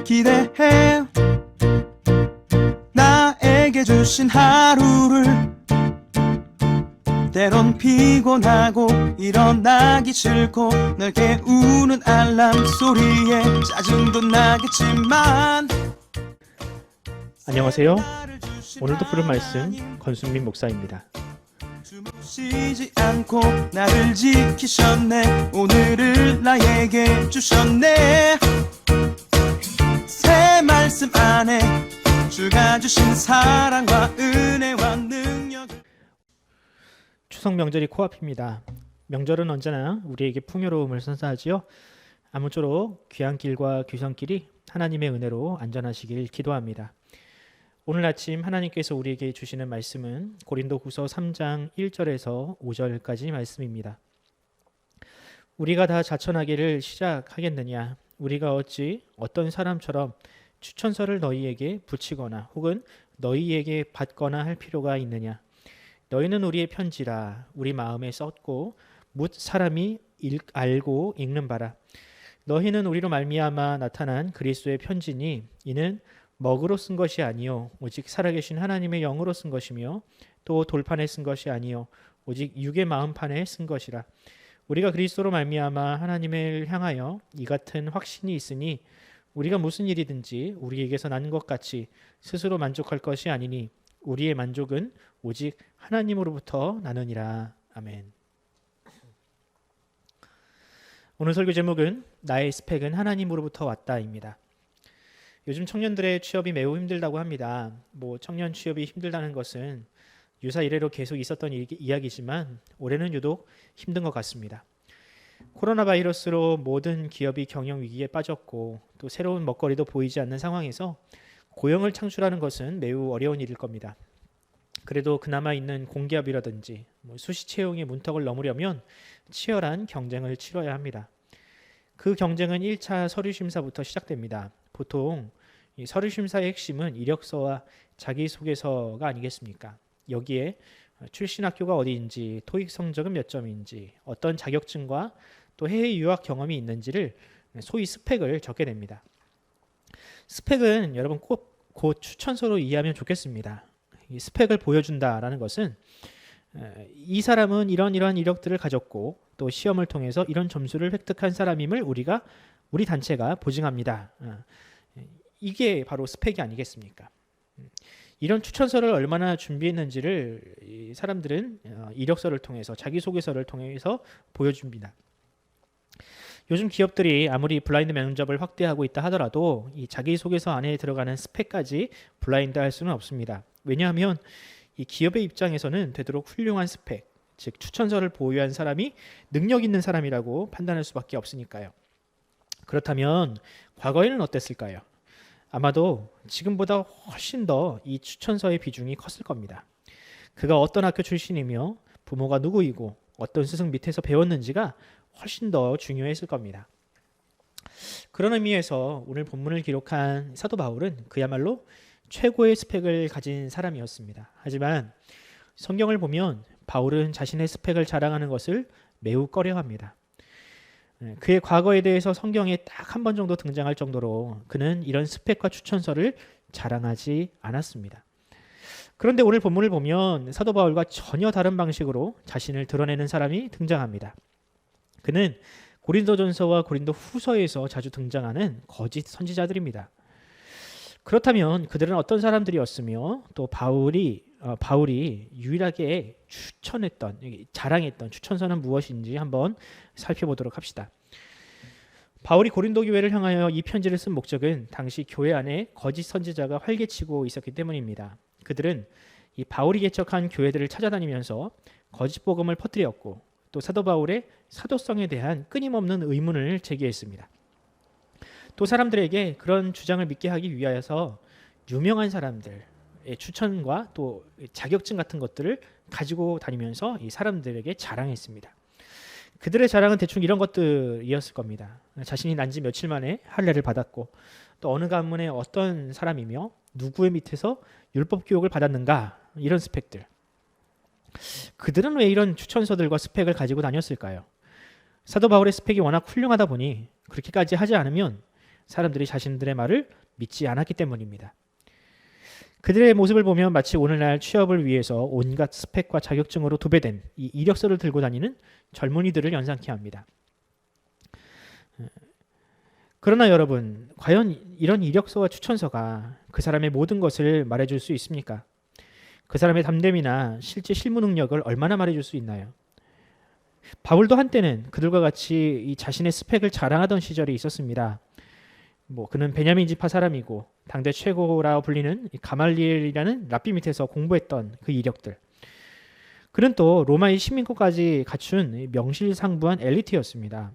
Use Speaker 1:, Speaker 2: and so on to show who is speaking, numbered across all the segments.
Speaker 1: 기대해 나에게 주신 하루를 때론 피곤하고 일어나기 싫고 널 깨우는 알람 소리에 짜증도 나겠지만
Speaker 2: 안녕하세요. 오늘도 부른 말씀 권순민 목사입니다.
Speaker 1: 쉬지 않고 나를 지키셨네. 오늘을 나에게 주셨네. 새 말씀 안에 주가 주신 사랑과 은혜와 능력.
Speaker 2: 추석 명절이 코앞입니다. 명절은 언제나 우리에게 풍요로움을 선사하지요. 아무쪼록 귀향길과 귀성길이 하나님의 은혜로 안전하시길 기도합니다. 오늘 아침 하나님께서 우리에게 주시는 말씀은 고린도후서 3장 1절에서 5절까지 말씀입니다. 우리가 다 자천하기를 시작하겠느냐? 우리가 어찌 어떤 사람처럼 추천서를 너희에게 붙이거나 혹은 너희에게 받거나 할 필요가 있느냐? 너희는 우리의 편지라 우리 마음에 썼고 뭇 사람이 알고 읽는 바라. 너희는 우리로 말미암아 나타난 그리스도의 편지니 이는 먹으로 쓴 것이 아니요 오직 살아계신 하나님의 영으로 쓴 것이며 또 돌판에 쓴 것이 아니요 오직 육의 마음판에 쓴 것이라. 우리가 그리스도로 말미암아 하나님을 향하여 이 같은 확신이 있으니 우리가 무슨 일이든지 우리에게서 난 것 같이 스스로 만족할 것이 아니니 우리의 만족은 오직 하나님으로부터 나느니라. 아멘. 오늘 설교 제목은 나의 스펙은 하나님으로부터 왔다입니다. 요즘 청년들의 취업이 매우 힘들다고 합니다. 청년 취업이 힘들다는 것은 유사 이래로 계속 있었던 이야기지만 올해는 유독 힘든 것 같습니다. 코로나 바이러스로 모든 기업이 경영 위기에 빠졌고 또 새로운 먹거리도 보이지 않는 상황에서 고용을 창출하는 것은 매우 어려운 일일 겁니다. 그래도 그나마 있는 공기업이라든지 수시 채용의 문턱을 넘으려면 치열한 경쟁을 치러야 합니다. 그 경쟁은 1차 서류 심사부터 시작됩니다. 보통 이 서류 심사의 핵심은 이력서와 자기소개서가 아니겠습니까? 여기에 출신 학교가 어디인지, 토익 성적은 몇 점인지, 어떤 자격증과 또 해외 유학 경험이 있는지를 소위 스펙을 적게 됩니다. 스펙은 여러분 곧 추천서로 이해하면 좋겠습니다. 이 스펙을 보여준다라는 것은 이 사람은 이러한 이력들을 가졌고 또 시험을 통해서 이런 점수를 획득한 사람임을 우리 단체가 보증합니다. 이게 바로 스펙이 아니겠습니까? 이런 추천서를 얼마나 준비했는지를 이 사람들은 이력서를 통해서 자기소개서를 통해서 보여줍니다. 요즘 기업들이 아무리 블라인드 면접을 확대하고 있다 하더라도 이 자기소개서 안에 들어가는 스펙까지 블라인드할 수는 없습니다. 왜냐하면 이 기업의 입장에서는 되도록 훌륭한 스펙, 즉 추천서를 보유한 사람이 능력 있는 사람이라고 판단할 수밖에 없으니까요. 그렇다면 과거에는 어땠을까요? 아마도 지금보다 훨씬 더 이 추천서의 비중이 컸을 겁니다. 그가 어떤 학교 출신이며 부모가 누구이고 어떤 스승 밑에서 배웠는지가 훨씬 더 중요했을 겁니다. 그런 의미에서 오늘 본문을 기록한 사도 바울은 그야말로 최고의 스펙을 가진 사람이었습니다. 하지만 성경을 보면 바울은 자신의 스펙을 자랑하는 것을 매우 꺼려합니다. 그의 과거에 대해서 성경에 딱 한 번 정도 등장할 정도로 그는 이런 스펙과 추천서를 자랑하지 않았습니다. 그런데 오늘 본문을 보면 사도 바울과 전혀 다른 방식으로 자신을 드러내는 사람이 등장합니다. 그는 고린도전서와 고린도후서에서 자주 등장하는 거짓 선지자들입니다. 그렇다면 그들은 어떤 사람들이었으며 또 바울이 유일하게 자랑했던 추천서는 무엇인지 한번 살펴보도록 합시다. 바울이 고린도 교회를 향하여 이 편지를 쓴 목적은 당시 교회 안에 거짓 선지자가 활개치고 있었기 때문입니다. 그들은 이 바울이 개척한 교회들을 찾아다니면서 거짓 복음을 퍼뜨렸고 또 사도 바울의 사도성에 대한 끊임없는 의문을 제기했습니다. 또 사람들에게 그런 주장을 믿게 하기 위하여서 유명한 사람들의 추천과 또 자격증 같은 것들을 가지고 다니면서 이 사람들에게 자랑했습니다. 그들의 자랑은 대충 이런 것들이었을 겁니다. 자신이 난 지 며칠 만에 할례를 받았고 또 어느 가문의 어떤 사람이며 누구의 밑에서 율법 교육을 받았는가, 이런 스펙들. 그들은 왜 이런 추천서들과 스펙을 가지고 다녔을까요? 사도 바울의 스펙이 워낙 훌륭하다 보니 그렇게까지 하지 않으면 사람들이 자신들의 말을 믿지 않았기 때문입니다. 그들의 모습을 보면 마치 오늘날 취업을 위해서 온갖 스펙과 자격증으로 도배된 이 이력서를 들고 다니는 젊은이들을 연상케 합니다. 그러나 여러분, 과연 이런 이력서와 추천서가 그 사람의 모든 것을 말해줄 수 있습니까? 그 사람의 담됨이나 실제 실무 능력을 얼마나 말해줄 수 있나요? 바울도 한때는 그들과 같이 이 자신의 스펙을 자랑하던 시절이 있었습니다. 그는 베냐민 지파 사람이고 당대 최고라 불리는 가말리엘이라는 랍비 밑에서 공부했던 그 이력들. 그는 또 로마의 시민권까지 갖춘 명실상부한 엘리트였습니다.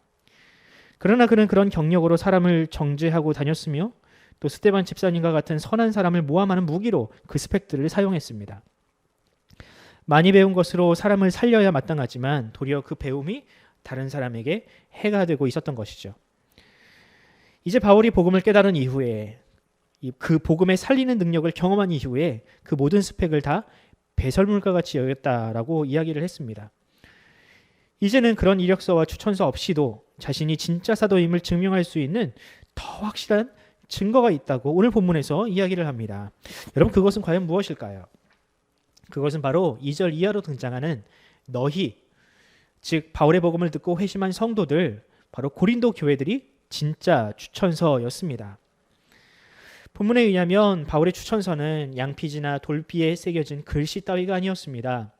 Speaker 2: 그러나 그는 그런 경력으로 사람을 정죄하고 다녔으며 또 스데반 집사님과 같은 선한 사람을 모함하는 무기로 그 스펙들을 사용했습니다. 많이 배운 것으로 사람을 살려야 마땅하지만 도리어 그 배움이 다른 사람에게 해가 되고 있었던 것이죠. 이제 바울이 복음을 깨달은 이후에 그 복음의 살리는 능력을 경험한 이후에 그 모든 스펙을 다 배설물과 같이 여겼다라고 이야기를 했습니다. 이제는 그런 이력서와 추천서 없이도 자신이 진짜 사도임을 증명할 수 있는 더 확실한 증거가 있다고 오늘 본문에서 이야기를 합니다. 여러분, 그것은 과연 무엇일까요? 그것은 바로 2절 이하로 등장하는 너희, 즉 바울의 복음을 듣고 회심한 성도들, 바로 고린도 교회들이 진짜 추천서였습니다. 본문에 의하면 바울의 추천서는 양피지나 돌피에 새겨진 글씨 따위가 아니었습니다.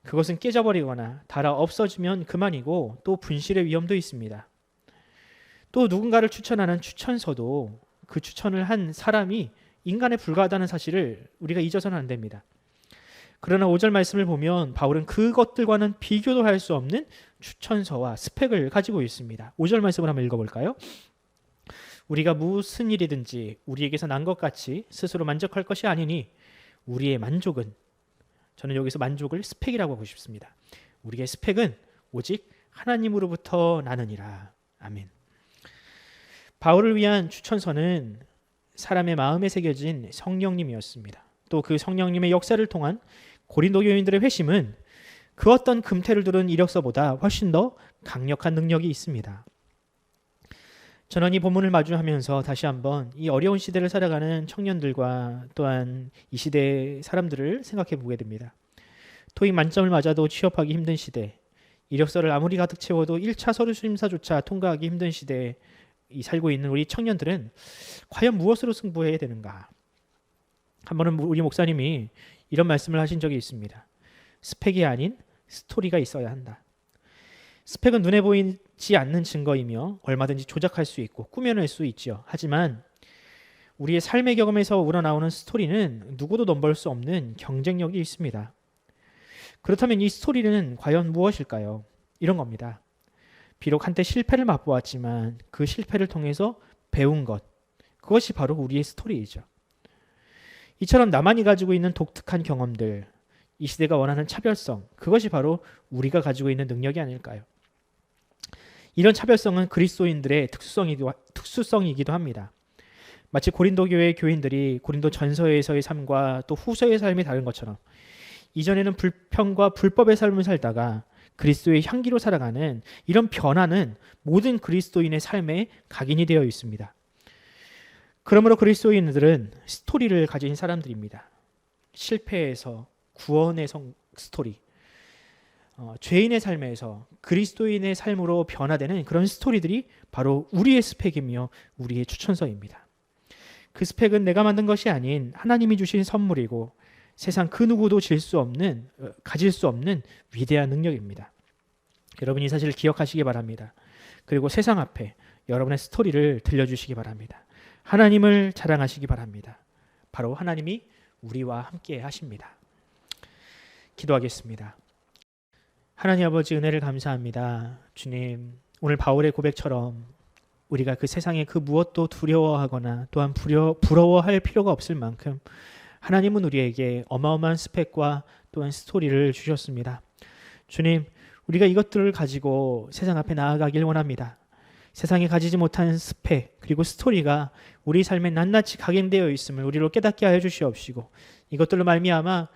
Speaker 2: 그것은 깨져버리거나 닳아 없어지면 그만이고 또 분실의 위험도 있습니다. 또 누군가를 추천하는 추천서도 그 추천을 한 사람이 인간에 불과하다는 사실을 우리가 잊어서는 안 됩니다. 그러나 5절 말씀을 보면 바울은 그것들과는 비교도 할 수 없는 추천서와 스펙을 가지고 있습니다. 5절 말씀을 한번 읽어볼까요? 우리가 무슨 일이든지 우리에게서 난 것 같이 스스로 만족할 것이 아니니 우리의 만족은, 저는 여기서 만족을 스펙이라고 하고 싶습니다. 우리의 스펙은 오직 하나님으로부터 나느니라. 아멘. 바울을 위한 추천서는 사람의 마음에 새겨진 성령님이었습니다. 또 그 성령님의 역사를 통한 고린도 교인들의 회심은 그 어떤 금태를 두른 이력서보다 훨씬 더 강력한 능력이 있습니다. 저는 이 본문을 마주하면서 다시 한번 이 어려운 시대를 살아가는 청년들과 또한 이 시대의 사람들을 생각해 보게 됩니다. 토익 만점을 맞아도 취업하기 힘든 시대, 이력서를 아무리 가득 채워도 1차 서류 심사조차 통과하기 힘든 시대에 살고 있는 우리 청년들은 과연 무엇으로 승부해야 되는가? 한 번은 우리 목사님이 이런 말씀을 하신 적이 있습니다. 스펙이 아닌 스토리가 있어야 한다. 스펙은 눈에 보이지 않는 증거이며 얼마든지 조작할 수 있고 꾸며낼 수 있죠. 하지만 우리의 삶의 경험에서 우러나오는 스토리는 누구도 넘볼 수 없는 경쟁력이 있습니다. 그렇다면 이 스토리는 과연 무엇일까요? 이런 겁니다. 비록 한때 실패를 맛보았지만 그 실패를 통해서 배운 것, 그것이 바로 우리의 스토리이죠. 이처럼 나만이 가지고 있는 독특한 경험들, 이 시대가 원하는 차별성, 그것이 바로 우리가 가지고 있는 능력이 아닐까요? 이런 차별성은 그리스도인들의 특수성이기도 합니다. 마치 고린도 교회 교인들이 고린도 전서에서의 삶과 또 후서의 삶이 다른 것처럼 이전에는 불평과 불법의 삶을 살다가 그리스도의 향기로 살아가는 이런 변화는 모든 그리스도인의 삶에 각인이 되어 있습니다. 그러므로 그리스도인들은 스토리를 가진 사람들입니다. 실패에서 구원의 스토리, 죄인의 삶에서 그리스도인의 삶으로 변화되는 그런 스토리들이 바로 우리의 스펙이며 우리의 추천서입니다. 그 스펙은 내가 만든 것이 아닌 하나님이 주신 선물이고 세상 그 누구도 가질 수 없는 위대한 능력입니다. 여러분이 이 사실을 기억하시기 바랍니다. 그리고 세상 앞에 여러분의 스토리를 들려주시기 바랍니다. 하나님을 자랑하시기 바랍니다. 바로 하나님이 우리와 함께 하십니다. 기도하겠습니다. 하나님 아버지, 은혜를 감사합니다. 주님, 오늘 바울의 고백처럼 우리가 그 세상에 그 무엇도 두려워하거나 또한 부러워할 필요가 없을 만큼 하나님은 우리에게 어마어마한 스펙과 또한 스토리를 주셨습니다. 주님, 우리가 이것들을 가지고 세상 앞에 나아가길 원합니다. 세상에 가지지 못한 스펙 그리고 스토리가 우리 삶에 낱낱이 각인되어 있음을 우리로 깨닫게 하여 주시옵시고, 이것들로 말미암아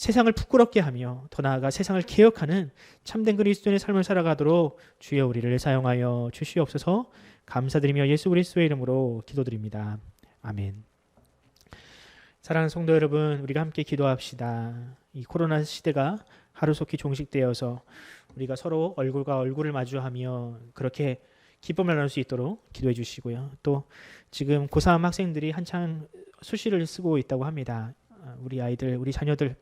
Speaker 2: 세상을 부끄럽게 하며 더 나아가 세상을 개혁하는 참된 그리스도인의 삶을 살아가도록 주여 우리를 사용하여 주시옵소서. 감사드리며 예수 그리스도의 이름으로 기도드립니다. 아멘. 사랑하는 성도 여러분, 우리가 함께 기도합시다. 이 코로나 시대가 하루속히 종식되어서 우리가 서로 얼굴과 얼굴을 마주하며 그렇게 기쁨을 나눌 수 있도록 기도해 주시고요. 또 지금 고3 학생들이 한창 수시를 쓰고 있다고 합니다. 우리 아이들, 우리 자녀들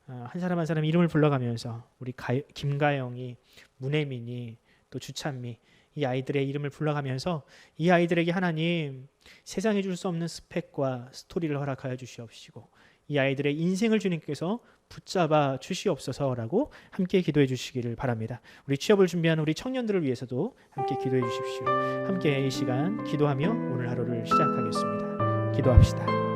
Speaker 2: 한 사람 한 사람 이름을 불러가면서 우리 김가영이, 문혜민이, 또 주찬미 이 아이들의 이름을 불러가면서 이 아이들에게 하나님 세상에 줄 수 없는 스펙과 스토리를 허락하여 주시옵시고 이 아이들의 인생을 주님께서 붙잡아 주시옵소서라고 함께 기도해 주시기를 바랍니다. 우리 취업을 준비하는 우리 청년들을 위해서도 함께 기도해 주십시오. 함께 이 시간 기도하며 오늘 하루를 시작하겠습니다. 기도합시다.